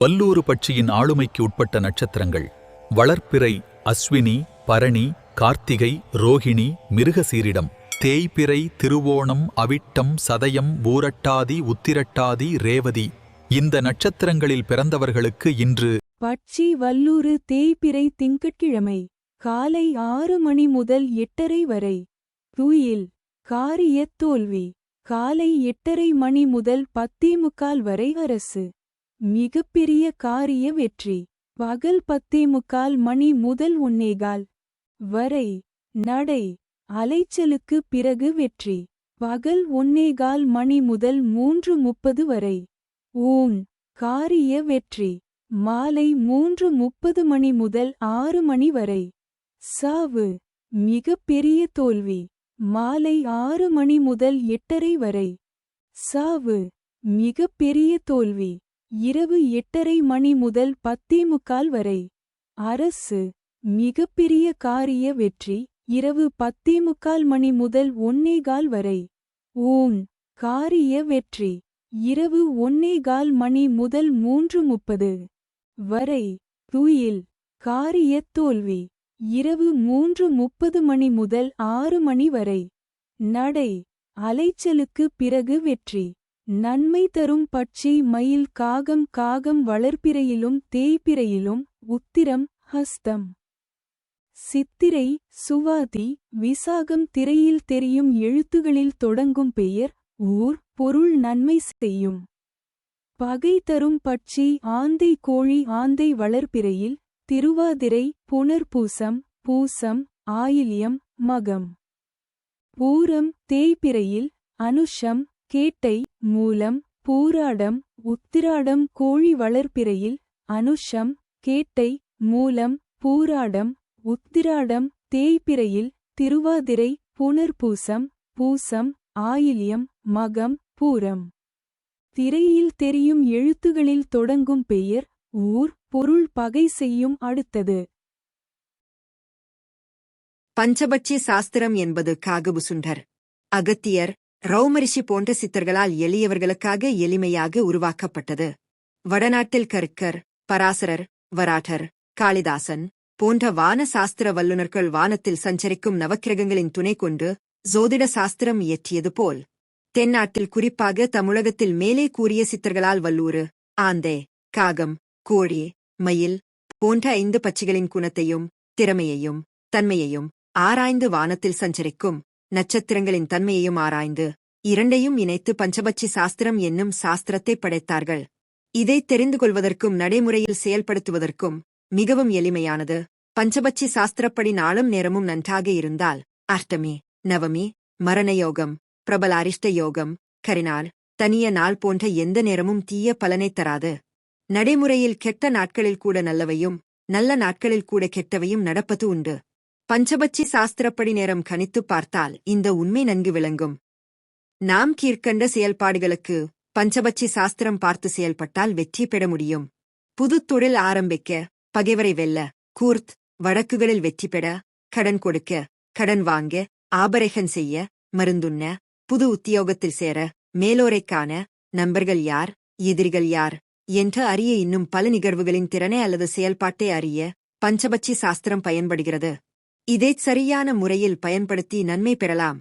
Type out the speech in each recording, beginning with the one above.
வல்லூறு பட்சியின் ஆளுமைக்கு உட்பட்ட நட்சத்திரங்கள் வளர்ப்பிறை அஸ்வினி, பரணி, கார்த்திகை, ரோகிணி, மிருகசீரிடம், தேய்பிறை, திருவோணம், அவிட்டம், சதயம், பூரட்டாதி, உத்திரட்டாதி, ரேவதி. இந்த நட்சத்திரங்களில் பிறந்தவர்களுக்கு இன்று பட்சி வல்லூறு தேய்பிறை திங்கட்கிழமை காலை 6 மணி முதல் 8:30 வரை. துயில் காரியத் தோல்வி காலை 8:30 மணி முதல் 10:45 வரை. அரசு மிகப்பெரிய காரிய வெற்றி பகல் 10:45 மணி முதல் 1:15 வரை. நடை அலைச்சலுக்கு பிறகு வெற்றி பகல் 1:15 மணி முதல் 3:30 வரை. ஊன் காரிய வெற்றி மாலை 3:30 மணி முதல் 6 மணி வரை. சாவு மிகப்பெரிய தோல்வி மாலை 6 மணி முதல் 8:30 வரை. சாவு மிகப்பெரிய தோல்வி இரவு 8:30 மணி முதல் 10:45 வரை. அரசு மிகப்பெரிய காரிய வெற்றி இரவு 10:45 மணி முதல் 1:15 வரை. ஊன் காரிய வெற்றி இரவு 1:15 மணி முதல் 3:30 வரை. துயில் காரியத் தோல்வி இரவு 3:30 மணி முதல் 6 மணி வரை. நடை அலைச்சலுக்கு பிறகு வெற்றி நன்மை தரும் பட்சி மயில் காகம். காகம் வளர்ப்பிறையிலும் தேய்பிறையிலும் உத்திரம், ஹஸ்தம், சித்திரை, சுவாதி, விசாகம் திரையில் தெரியும் எழுத்துகளில் தொடங்கும் பெயர், ஊர், பொருள் நன்மை செய்யும். பகை தரும் பட்சி ஆந்தை. கோழி ஆந்தை வளர்ப்பிறையில் திருவாதிரை, புனர்பூசம், பூசம், ஆயில்யம், மகம். பூரம் தேய்பிறையில் அனுஷம், கேட்டை, மூலம், பூராடம், உத்திராடம். கோழி வளர்ப்பிறையில் அனுஷம், கேட்டை, மூலம், பூராடம், உத்திராடம். தேய்பிறையில் திருவாதிரை, புனர்பூசம், பூசம், ஆயில்யம், மகம், பூரம். திரையில் தெரியும் எழுத்துகளில் தொடங்கும் பெயர், ஊர், பொருள் பகை செய்யும். அடுத்தது பஞ்சபட்சி சாஸ்திரம் என்பது காகபுசுண்டர், அகத்தியர், ரௌமரிஷி போன்ற சித்தர்களால் எளியவர்களுக்காக எளிமையாக உருவாக்கப்பட்டது. வடநாட்டில் கர்க்கர், பராசரர், வராட்டர், காளிதாசன் போன்ற வான சாஸ்திர வல்லுநர்கள் வானத்தில் சஞ்சரிக்கும் நவக்கிரகங்களின் துணை கொண்டு ஜோதிட சாஸ்திரம் இயற்றியது போல், தென்னாட்டில் குறிப்பாக தமிழகத்தில் மேலே கூறிய சித்தர்களால் வல்லூறு, ஆந்தை, காகம், கோழி, மயில் போன்ற 5 பட்சிகளின் குணத்தையும் திறமையையும் தன்மையையும் ஆராய்ந்து வானத்தில் சஞ்சரிக்கும் நட்சத்திரங்களின் தன்மையையும் ஆராய்ந்து இரண்டையும் இணைத்து பஞ்சபட்சி சாஸ்திரம் என்னும் சாஸ்திரத்தை படைத்தார்கள். இதை தெரிந்து கொள்வதற்கும் நடைமுறையில் செயல்படுத்துவதற்கும் மிகவும் எளிமையானது. பஞ்சபட்சி சாஸ்திரப்படி நாளும் நேரமும் நன்றாக இருந்தால் அஷ்டமி, நவமி, மரணயோகம், பிரபல அரிஷ்ட யோகம், கரிநாள், தனிய நாள் போன்ற எந்த நேரமும் தீய பலனை தராது. நடைமுறையில் கெட்ட நாட்களில் கூட நல்லவையும் நல்ல நாட்களில் கூட கெட்டவையும் நடப்பது உண்டு. பஞ்சபட்சி சாஸ்திரப்படி நேரம் கணித்துப் பார்த்தால் இந்த உண்மை நன்கு விளங்கும். நாம் கீழ்க்கண்ட செயல்பாடுகளுக்கு பஞ்சபட்சி சாஸ்திரம் பார்த்து செயல்பட்டால் வெற்றி பெற முடியும். புது தொழில் ஆரம்பிக்க, பகைவரை வெல்ல, கூர்த் வழக்குகளில் வெற்றி பெற, கடன் கொடுக்க, கடன் வாங்க, ஆபரேஷன் செய்ய, மருந்துண்ண, புது உத்தியோகத்தில் சேர, மேலோரைக் காண, நண்பர்கள் யார், எதிரிகள் யார் என்று அறிய, இன்னும் பல நிகழ்வுகளின் திறனை அல்லது செயல்பாட்டை அறிய பஞ்சபட்சி சாஸ்திரம் பயன்படுகிறது. இதைச் சரியான முறையில் பயன்படுத்தி நன்மை பெறலாம்.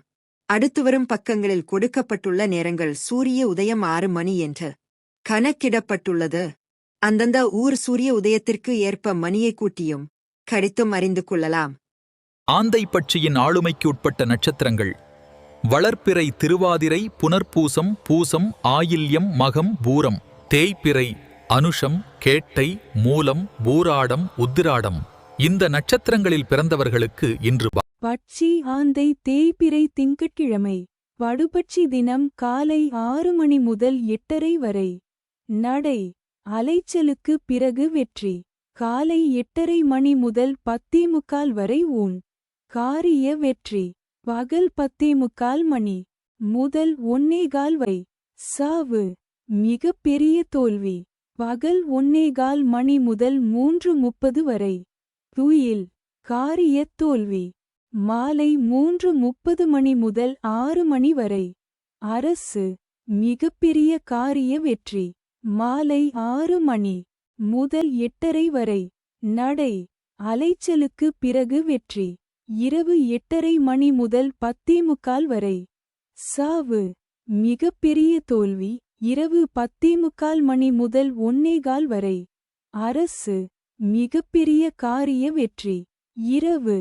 அடுத்து வரும் பக்கங்களில் கொடுக்கப்பட்டுள்ள நேரங்கள் சூரிய உதயம் 6 மணி என்று கணக்கிடப்பட்டுள்ளது. அந்தந்த ஊர் சூரிய உதயத்திற்கு ஏற்ப மணியை கூட்டியும் கடித்தும் அறிந்து கொள்ளலாம். ஆந்தை பட்சியின் ஆளுமைக்கு உட்பட்ட நட்சத்திரங்கள் வளர்ப்பிறை திருவாதிரை, புனர்பூசம், பூசம், ஆயில்யம், மகம், பூரம். தேய்பிறை அனுஷம், கேட்டை, மூலம், பூராடம், உத்திராடம். இந்த நட்சத்திரங்களில் பிறந்தவர்களுக்கு இன்று பட்சி ஆந்தை தேய்பிறை திங்கட்கிழமை படுபட்சி தினம் காலை 6 மணி முதல் 8:30 வரை. நடை அலைச்சலுக்கு பிறகு வெற்றி காலை 8:30 மணி முதல் 10:45 வரை. ஊன் காரிய வெற்றி பகல் 10:45 மணி முதல் 1:15 வரை. சாவு மிகப்பெரிய தோல்வி பகல் 1:15 மணி முதல் 3:30 வரை. துயில் காரியத் தோல்வி மாலை 3:30 மணி முதல் 6 மணி வரை. அரசு மிகப்பெரிய காரிய வெற்றி மாலை 6 மணி முதல் 8:30 வரை. நடை அலைச்சலுக்கு பிறகு வெற்றி. இரவு 8:30 மணி முதல் 10:45 வரை. சாவு மிகப்பெரிய தோல்வி. இரவு 10:45 மணி முதல் 1:15 வரை. அரசு மிகப்பெரிய காரிய வெற்றி. இரவு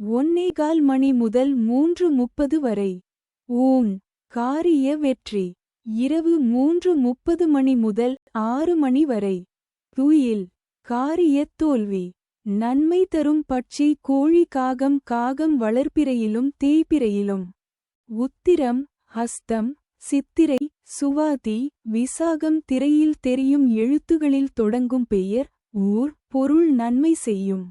1:15 மணி முதல் 3:30 வரை. ஊன் காரிய வெற்றி. இரவு 3:30 மணி முதல் 6 மணி வரை. துயில் காரிய தோல்வி. நன்மை தரும் பட்சி கோழி காகம். காகம் வளர்ப்பிறையிலும் தேய்பிறையிலும். உத்திரம் ஹஸ்தம் சித்திரை சுவாதி விசாகம் திரையில் தெரியும் எழுத்துகளில் தொடங்கும் பெயர் ஊர் பொருள் நன்மை செய்யும்.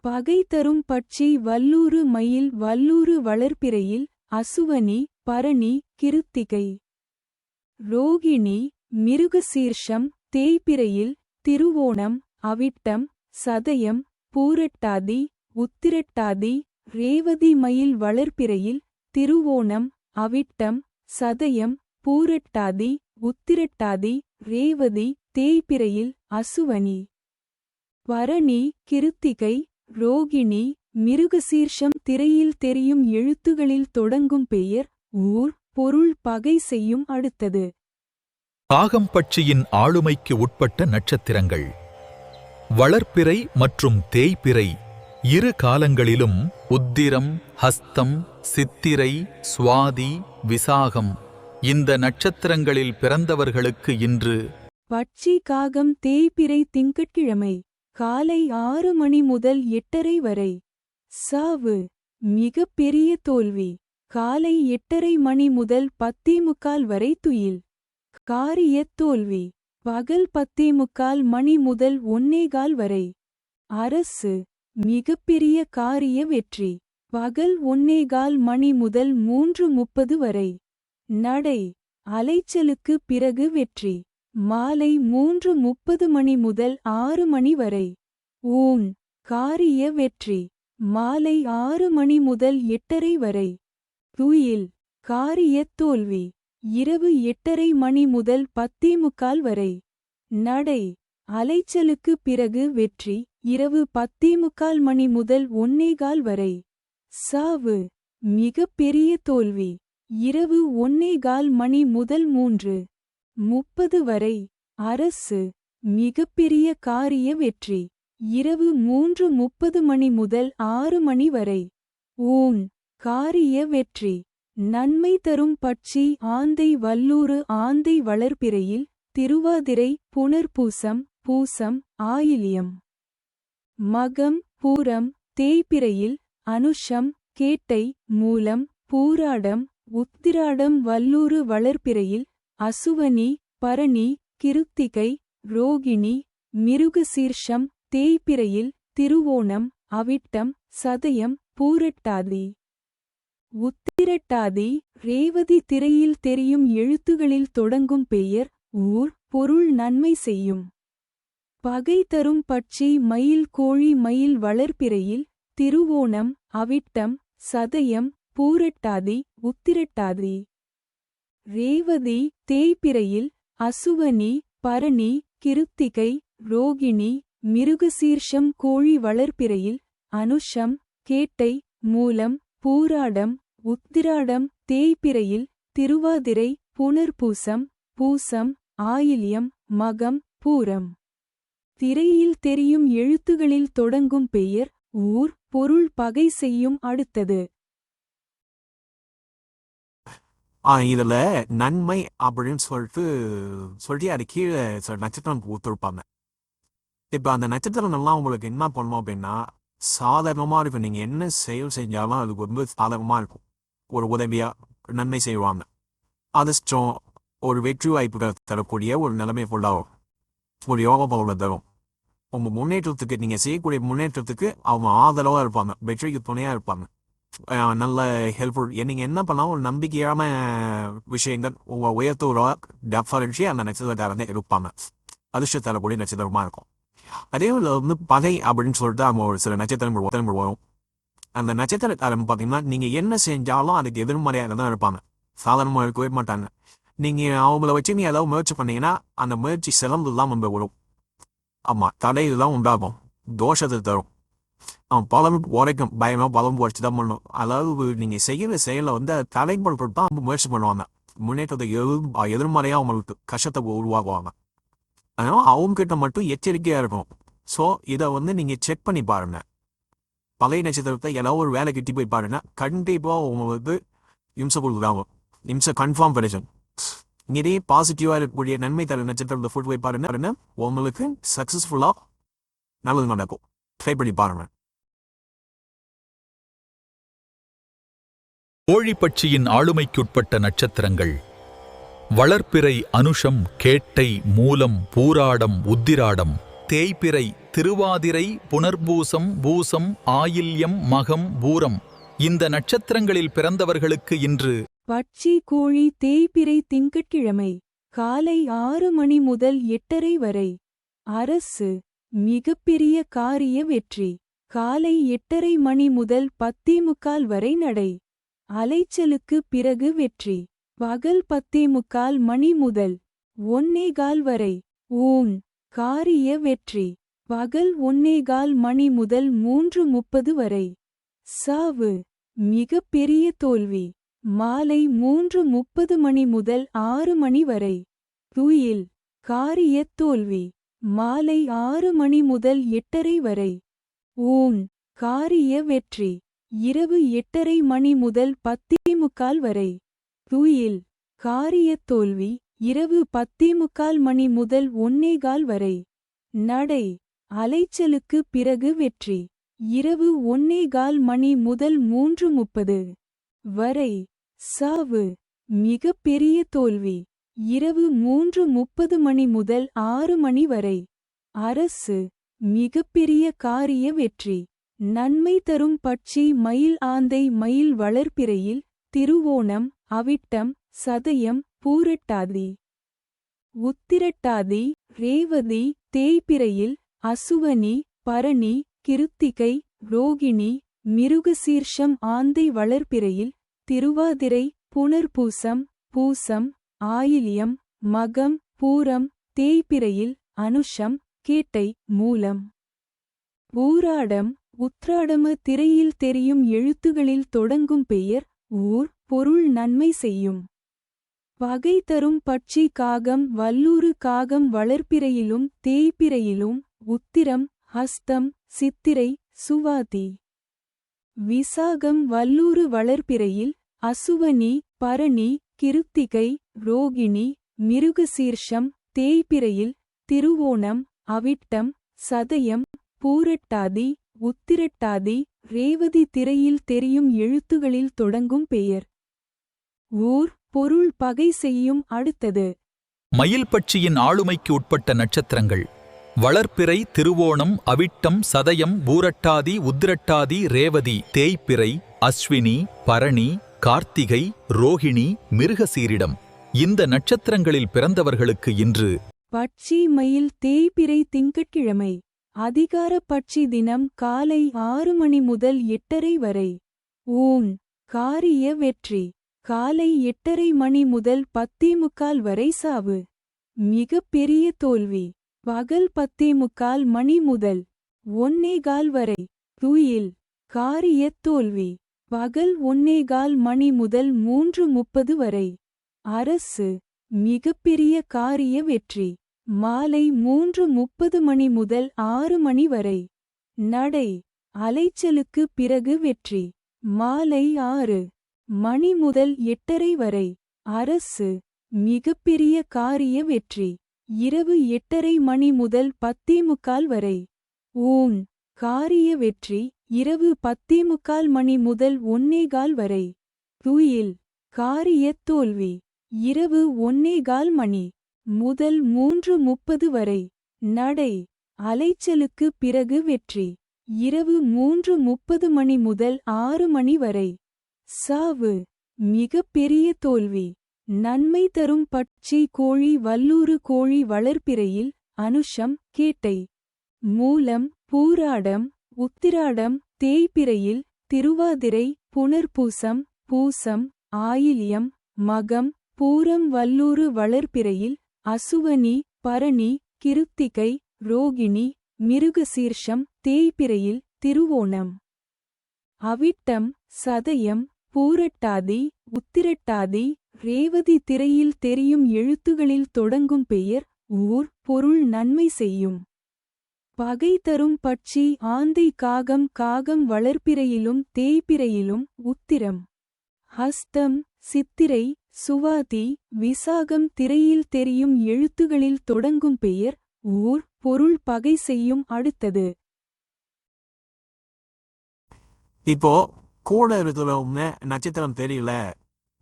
பகை தரும் பட்சி வல்லூறு மயில். வல்லூறு வளர்ப்பிறையில் அசுவனி பரணி கிருத்திகை. ரோகிணி மிருகசீர்ஷம் தேய்பிறையில் திருவோணம் அவிட்டம் சதயம் பூரட்டாதி உத்திரட்டாதி. ரேவதி மயில் வளர்ப்பிறையில் திருவோணம் அவிட்டம் சதயம் பூரட்டாதி உத்திரட்டாதி. ரேவதி தேய்பிறையில் அசுவனி. பரணி கிருத்திகை ரோகிணி மிருகசீர்ஷம் திரையில் தெரியும் எழுத்துகளில் தொடங்கும் பெயர் ஊர் பொருள் பகை செய்யும். அடுத்தது காகம் பட்சியின் ஆளுமைக்கு உட்பட்ட நட்சத்திரங்கள். வளர்ப்பிறை மற்றும் தேய்பிறை இரு காலங்களிலும் உத்திரம் ஹஸ்தம் சித்திரை சுவாதி விசாகம் இந்த நட்சத்திரங்களில் பிறந்தவர்களுக்கு இன்று பட்சி காகம் தேய்பிறை திங்கட்கிழமை காலை 6 மணி முதல் 8:30 வரை. சாவு மிகப்பெரிய தோல்வி. காலை 8:30 மணி முதல் 10:45 வரை. துயில் காரிய தோல்வி. பகல் 10:45 மணி முதல் 1:15 வரை. அரசு மிகப்பெரிய காரிய வெற்றி. பகல் 1:15 மணி முதல் 3:30 வரை. நடை அலைச்சலுக்கு பிறகு வெற்றி. மாலை 3:30 மணி முதல் 6 மணி வரை. ஊன் காரிய வெற்றி. மாலை 6 மணி முதல் 8:30 வரை. துயில் காரிய தோல்வி. இரவு 8:30 மணி முதல் 10:45 வரை. நடை அலைச்சலுக்கு பிறகு வெற்றி. இரவு 10:45 மணி முதல் 1:15 வரை. சாவு மிகப்பெரிய தோல்வி. இரவு 1:15 மணி முதல் 3:30 வரை. அரசு மிகப்பெரிய காரிய வெற்றி. இரவு 3:30 மணி முதல் 6 மணி வரை. ஊன் காரிய வெற்றி. நன்மை தரும் பட்சி ஆந்தை. வல்லூறு ஆந்தை வளர்ப்பிறையில் திருவாதிரை புனர்பூசம் பூசம் ஆயில்யம். மகம் பூரம் தேய்பிறையில் அனுஷம் கேட்டை மூலம் பூராடம் உத்திராடம். வல்லூறு வளர்ப்பிறையில் அசுவனி பரணி கிருத்திகை ரோகிணி மிருகசீர்ஷம் தேய்பிறையில் திருவோணம் அவிட்டம் சதயம் பூரட்டாதி உத்திரட்டாதி. ரேவதி திரையில் தெரியும் எழுத்துகளில் தொடங்கும் பெயர் ஊர் பொருள் நன்மை செய்யும். பகை தரும் பட்சி மயில் கோழி. மயில் வளர்ப்பிறையில் திருவோணம் அவிட்டம் சதயம் பூரட்டாதி உத்திரட்டாதி. ரேவதி தேய்பிறையில் அசுவனி பரணி கிருத்திகை ரோகிணி மிருகசீர்ஷம். கோழி வளர்ப்பிறையில் அனுஷம் கேட்டை மூலம் பூராடம் உத்திராடம். தேய்பிறையில் திருவாதிரை புனர்பூசம் பூசம் ஆயில்யம் மகம் பூரம். திரையில் தெரியும் எழுத்துகளில் தொடங்கும் பெயர் ஊர் பொருள் பகை செய்யும். அடுத்தது இதுல நன்மை அப்படின்னு சொல்லிட்டு அது கீழே சில நட்சத்திரம் கொடுத்துருப்பாங்க. இப்ப அந்த நட்சத்திரம் எல்லாம் உங்களுக்கு என்ன பண்ணணும் அப்படின்னா சாதாரணமா இருக்கும். நீங்க என்ன செயல் செஞ்சாலும் அதுக்கு ரொம்ப சாதகமா இருக்கும். ஒரு உதவியா நன்மை செய்வாங்க. அதிர்ஷ்டம் ஒரு வெற்றி வாய்ப்புகள் தரக்கூடிய ஒரு நிலைமை ஃபுல்லாகும். ஒரு யோக பலனை தரும். உங்க முன்னேற்றத்துக்கு நீங்க செய்யக்கூடிய முன்னேற்றத்துக்கு அவங்க ஆதரவா இருப்பாங்க. வெற்றிக்கு துணையா இருப்பாங்க. நல்ல ஹெல்ப்ஃபுல். நீங்க என்ன பண்ணாலும் ஒரு நம்பிக்கையான விஷயங்கள் உங்க உயர்த்தோட டெஃபரன்ஸி அந்த நட்சத்திரத்தை இருப்பாங்க. அதிர்ஷ்டம் தரக்கூடிய நட்சத்திரமா இருக்கும். அதே பகை அப்படின்னு சொல்லிட்டு அவங்க ஒரு சில நட்சத்திரங்கள் வரும். அந்த நட்சத்திரக்காரன் பார்த்தீங்கன்னா நீங்க என்ன செஞ்சாலும் அதுக்கு எதிர்மறையாக தான் இருப்பாங்க. சாதாரணமாக இருக்கவே மாட்டாங்க. நீங்க அவங்கள வச்சு நீ ஏதாவது முயற்சி பண்ணீங்கன்னா அந்த முயற்சி சிறந்து தான் நம்ம வரும். ஆமா தடையெல்லாம் உண்டாகும், தோஷத்தை தரும். பலம் உரைக்கும், பயமா பலம் உரைச்சு தான் பண்ணணும். அதாவது நீங்க செய்யற செயலை வந்து தடைப்படுத்த தான் முயற்சி பண்ணுவாங்க. முன்னேற்றத்தை எதிர்மறையா அவங்களுக்கு கஷ்டத்தை உருவாக்குவாங்க. அதனால அவங்க கிட்ட மட்டும் எச்சரிக்கையா இருக்கும். ஸோ இதை வந்து நீங்க செக் பண்ணி பாருங்க. பழைய நட்சத்திரத்தை ஏதாவது ஒரு வேலை கிட்டி போய் பாருங்க, கண்டிப்பா உங்களுக்கு இம்சை கொடுக்குறாங்க. இம்சை கன்ஃபார்ம் கிடைக்கும். இதே பாசிட்டிவா இருக்கக்கூடிய நன்மை தர நட்சத்திரத்தை ஃபுட் போய் பாருங்க, உங்களுக்கு சக்சஸ்ஃபுல்லா நல்லது நடக்கும். ட்ரை பண்ணி பாருங்க. கோழிப்பட்சியின் ஆளுமைக்குட்பட்ட நட்சத்திரங்கள்: வளர்ப்பிறை அனுஷம், கேட்டை, மூலம், பூராடம், உத்திராடம். தேய்பிறை திருவாதிரை, புனர்பூசம், பூசம், ஆயில்யம், மகம், பூரம். இந்த நட்சத்திரங்களில் பிறந்தவர்களுக்கு இன்று பட்சி கோழி தேய்பிறை திங்கட்கிழமை காலை 6 மணி முதல் 8:30 வரை. அரசு மிகப்பெரிய காரிய வெற்றி. காலை 8:30 மணி முதல் 10:45 வரை நடை. அலைச்சலுக்கு பிறகு வெற்றி. பகல் 10:45 மணி முதல் 1:15 வரை. ஊன் காரிய வெற்றி. பகல் 1:15 மணி முதல் 3:30 வரை. சாவு மிகப்பெரிய தோல்வி. மாலை 3:30 மணி முதல் 6 மணி வரை. துயில் காரிய தோல்வி. மாலை 6 மணி முதல் 8:30 வரை. ஊன் காரிய வெற்றி. இரவு 8:30 மணி முதல் 10:45 வரை. துயில் காரிய தோல்வி. இரவு 10:45 மணி முதல் 1:15 வரை. நடை அலைச்சலுக்கு பிறகு வெற்றி. இரவு 1:15 மணி முதல் 3:30 வரை. சாவு மிகப்பெரிய தோல்வி. இரவு 3:30 மணி முதல் 6 மணி வரை. அரசு மிகப்பெரிய காரிய வெற்றி. நன்மை தரும் பட்சி மயில் ஆந்தை மயில் வளர்ப்பிறையில் திருவோணம், அவிட்டம், சதயம், பூரட்டாதி, உத்திரட்டாதி, ரேவதி. தேய்பிறையில் அசுவனி, பரணி, கிருத்திகை, ரோகிணி, மிருகசீர்ஷம். ஆந்தை வளர்ப்பிறையில் திருவாதிரை, புனர்பூசம், பூசம், ஆயில்யம், மகம், பூரம். தேய்பிறையில் அனுஷம், கேட்டை, மூலம், பூராடம், உத்ராடம. திரையில் தெரியும் எழுத்துகளில் தொடங்கும் பெயர், ஊர், பொருள் நன்மை செய்யும். பகை தரும் பட்சி காகம் வல்லூறு காகம் வளர்ப்பிறையிலும் தேய்பிறையிலும் உத்திரம், ஹஸ்தம், சித்திரை, சுவாதி, விசாகம் வல்லூறு வளர்ப்பிறையில் அசுவனி, பரணி, கிருத்திகை, ரோகிணி, மிருகசீர்ஷம். தேய்பிறையில் திருவோணம், அவிட்டம், சதயம், பூரட்டாதி, உத்திரட்டாதி, ரேவதி. திரையில் தெரியும் எழுத்துகளில் தொடங்கும் பெயர், ஊர், பொருள் பகை செய்யும். அடுத்தது மயில் பட்சியின் ஆளுமைக்கு உட்பட்ட நட்சத்திரங்கள்: வளர்ப்பிறை திருவோணம், அவிட்டம், சதயம், பூரட்டாதி, உத்திரட்டாதி, ரேவதி. தேய்பிறை அஸ்வினி, பரணி, கார்த்திகை, ரோகிணி, மிருகசீரிடம். இந்த நட்சத்திரங்களில் பிறந்தவர்களுக்கு இன்று பட்சி மயில் தேய்பிறை திங்கட்கிழமை அதிகார பட்சி தினம் காலை 6 மணி முதல் 8:30 வரை. ஊன் காரிய வெற்றி. காலை 8:30 மணி முதல் 10:45 வரை. சாவு மிகப்பெரிய தோல்வி. பகல் 10:45 மணி முதல் 1:15 வரை. துயில் காரிய தோல்வி. பகல் 1:15 மணி முதல் 3:30 வரை. அரசு மிகப்பெரிய காரிய வெற்றி. மாலை 3:30 மணி முதல் 6 மணி வரை. நடை அலைச்சலுக்கு பிறகு வெற்றி. மாலை 6 மணி முதல் 8:30 வரை. அரசு மிகப்பெரிய காரிய வெற்றி. இரவு 8:30 மணி முதல் 10:45 வரை. ஊன் காரிய வெற்றி. இரவு 10:45 மணி முதல் 1:15 வரை. துயில் காரிய தோல்வி. இரவு 1:15 மணி முதல் 3:30 வரை. நடை அலைச்சலுக்கு பிறகு வெற்றி. இரவு 3:30 மணி முதல் 6 மணி வரை. சாவு மிகப்பெரிய தோல்வி. நன்மை தரும் பட்சி கோழி வல்லூறு கோழி வளர்ப்பிறையில் அனுஷம், கேட்டை, மூலம், பூராடம், உத்திராடம். தேய்பிறையில் திருவாதிரை, புனர்பூசம், பூசம், ஆயில்யம், மகம், பூரம். வல்லூறு வளர்ப்பிறையில் அசுவனி, பரணி, கிருத்திகை, ரோகிணி மிருகசீர்ஷம் தேய்பிறையில் திருவோணம். அவிட்டம் சதயம் பூரட்டாதி உத்திரட்டாதி ரேவதி திரையில் தெரியும் எழுத்துகளில் தொடங்கும் பெயர் ஊர் பொருள் நன்மை செய்யும். பகை தரும் பட்சி ஆந்தை காகம் காகம் வளர்ப்பிறையிலும் தேய்பிறையிலும் உத்திரம். ஹஸ்தம் சித்திரை சுவாதி விசாகம் திரையில் தெரியும் எழுத்துகளில் தொடங்கும் பெயர் ஊர் பொருள் பகை செய்யும். அடுத்தது இப்போ கூட இருக்கிற நட்சத்திரம் தெரியல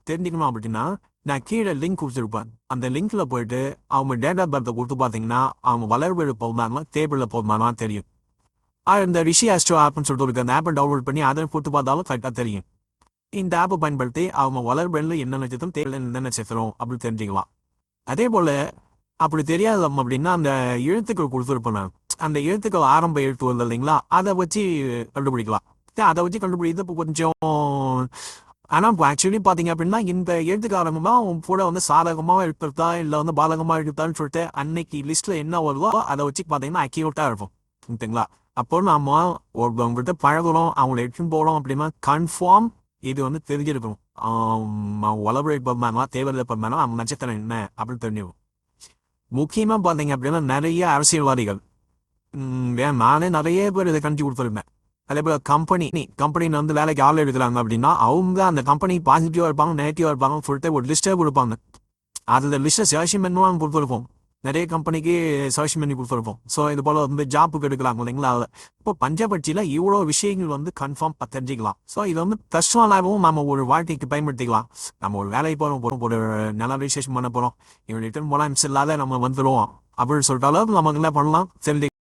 தெரிஞ்சுக்கணும் அப்படின்னா நான் கீழே லிங்க் கொடுத்துருப்பேன். அந்த லிங்க்ல போயிட்டு அவங்க டேட் ஆஃப் பர்த்தை கொடுத்து பார்த்தீங்கன்னா அவங்க வளர்வெழு போகுமானா டேபிளில் போகுமானா தெரியும். இந்த ரிஷி ஆஸ்ட்ரோ ஆப்னு சொல்லிட்டு இருக்கு. அந்த ஆப்பை டவுன்லோட் பண்ணி அதை கொடுத்து பார்த்தாலும் கரெக்டாக தெரியும். இந்த ஆப்பை பயன்படுத்தி அவங்க வளர்வெளில என்ன நட்சத்திரம் தேவையில்லை என்ன நட்சத்திரம் அப்படி தெரிஞ்சுக்கலாம். அதே போல அப்படி தெரியாது அப்படின்னா அந்த எழுத்துக்கள் கொடுத்துருப்பேன் நான். அந்த எழுத்துக்கள் ஆரம்ப எழுத்து வருது இல்லைங்களா, அதை வச்சு கண்டுபிடிக்கலாம். அதை வச்சு கண்டுபிடிக்கிறது இப்போ கொஞ்சம் ஆனால் இப்போ ஆக்சுவலி பார்த்தீங்க அப்படின்னா இந்த எழுத்துக்கு ஆரம்பமாக கூட வந்து சாதகமாக எழுத்துருத்தா இல்லை வந்து பாதகமாக எழுத்தான்னு சொல்லிட்டு அன்னைக்கு லிஸ்ட்டில் என்ன வருதோ அதை வச்சு பார்த்தீங்கன்னா அக்யூரேட்டாக இருக்கும். ஓகேங்களா? அப்போ நம்ம ஒருத்தவங்கள்ட்ட பழகுறோம் அவங்கள எடுத்துன்னு போகிறோம் அப்படின்னா கன்ஃபார்ம் இது வந்து தெரிஞ்சிருக்கணும். வளர்பிறை பர்மானா தேவையில்லை பர்மானா அவங்க நட்சத்திரம் என்ன அப்படின்னு தெரிஞ்சிருக்கும். முக்கியமாக பார்த்தீங்க அப்படின்னா நிறைய அரசியல்வாதிகள் நானே நிறைய பேர் இதை கண்டிச்சு கொடுத்துருந்தேன். அதே போல் கம்பெனின்னு வந்து வேலைக்கு ஆள் எடுக்கிறாங்க அப்படின்னா அவங்க அந்த கம்பெனி பாசிட்டிவாக இருப்பாங்க நெகட்டிவாக இருப்பாங்க சொல்லிட்டு ஒரு லிஸ்ட்டே கொடுப்பாங்க. அதில் லிஸ்ட்டை சர்ச் பண்ணுவாங்க கொடுத்துருப்போம். நிறைய கம்பெனிக்கு சர்ச் பண்ணி கொடுத்துருப்போம். ஸோ இது போல் வந்து ஜாப்புக்கு எடுக்கிறாங்க இல்லைங்களா. இப்போ பஞ்சபட்சியில் இவ்வளோ விஷயங்கள் வந்து கன்ஃபார்ம் தெரிஞ்சிக்கலாம். ஸோ இது வந்து கஷ்டமாகவும் நம்ம ஒரு வாழ்க்கைக்கு பயன்படுத்திக்கலாம். நம்ம ஒரு வேலைக்கு போகிறோம் ஒரு நல்ல ரிஜிஸ்ட்ரேஷன் பண்ண போகிறோம் இவங்க ரிட்டர்ன் போனால் மிஸ் இல்லாத நம்ம வந்துடுவோம் அப்படின்னு சொல்லிட்டாலும் நமக்கு என்ன பண்ணலாம் தெரிஞ்சு